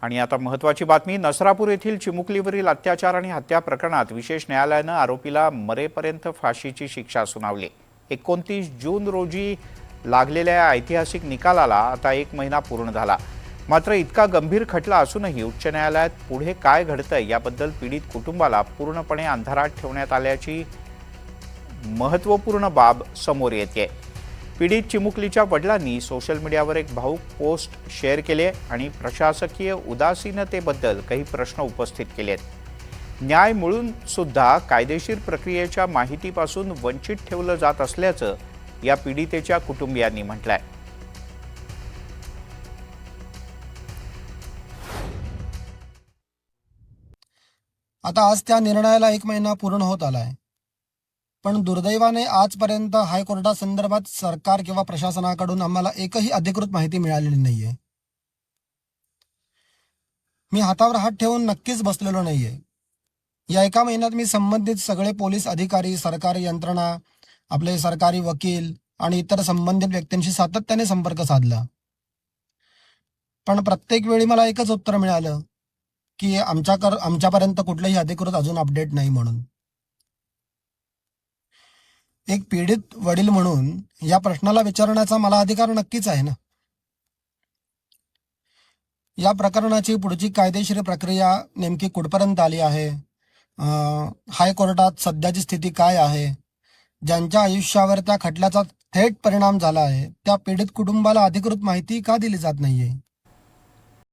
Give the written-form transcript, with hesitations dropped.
आणि आता महत्त्वाची बातमी, नसरापूर येथील चिमुकलीवरील अत्याचार आणि हत्या प्रकरणात विशेष न्यायालयानं आरोपीला मरेपर्यंत फाशीची शिक्षा सुनावली। 29 जून रोजी लागलेल्या ऐतिहासिक निकालाला आता 1 महिना पूर्ण झाला। मात्र इतका गंभीर खटला असूनही उच्च न्यायालयात पुढे काय घडतंय याबद्दल पीडित कुटुंबाला पूर्णपणे अंधारात ठेवण्यात आल्याची महत्त्वपूर्ण बाब समोर येते। पीडित चिमुकलीच्या वडिलांनी सोशल मीडियावर एक भावूक पोस्ट शेअर केले आणि प्रशासकीय उदासीनतेबद्दल काही प्रश्न उपस्थित केलेत। न्याय मिळून सुद्धा कायदेशीर प्रक्रियेच्या माहितीपासून वंचित ठेवलं जात असल्याचं या पीडितेच्या कुटुंबियांनी म्हटलंय। आता आज त्या निर्णयाला 1 महिना पूर्ण होत आलाय, पण दुर्दैवाने आजपर्यंत हायकोर्टासंदर्भात सरकार किंवा प्रशासनाकडून आम्हाला एकही अधिकृत माहिती मिळालेली नाहीये। मी हातावर हात ठेवून नक्कीच बसलेलो नाहीये। या 1 महिन्यात मी संबंधित सगळे पोलीस अधिकारी, सरकारी यंत्रणा, आपले सरकारी वकील आणि इतर संबंधित व्यक्तींशी सातत्याने संपर्क साधला, पण प्रत्येक वेळी मला एकच उत्तर मिळालं की आमच्यापर्यंत कुठलंही अधिकृत अजून अपडेट नाही म्हणून। एक पीडित वडील म्हणून या प्रश्नाला विचारण्याचा मला अधिकार नक्कीच आहे ना। या प्रकरणाची पुढची कायदेशीर प्रक्रिया नेमकी कुठपर्यंत आली आहे, हायकोर्टात सध्याची स्थिती काय आहे, ज्यांच्या आयुष्यावर त्या खटल्याचा थेट परिणाम झाला आहे त्या पीडित कुटुंबाला अधिकृत माहिती का दिली जात नाहीये।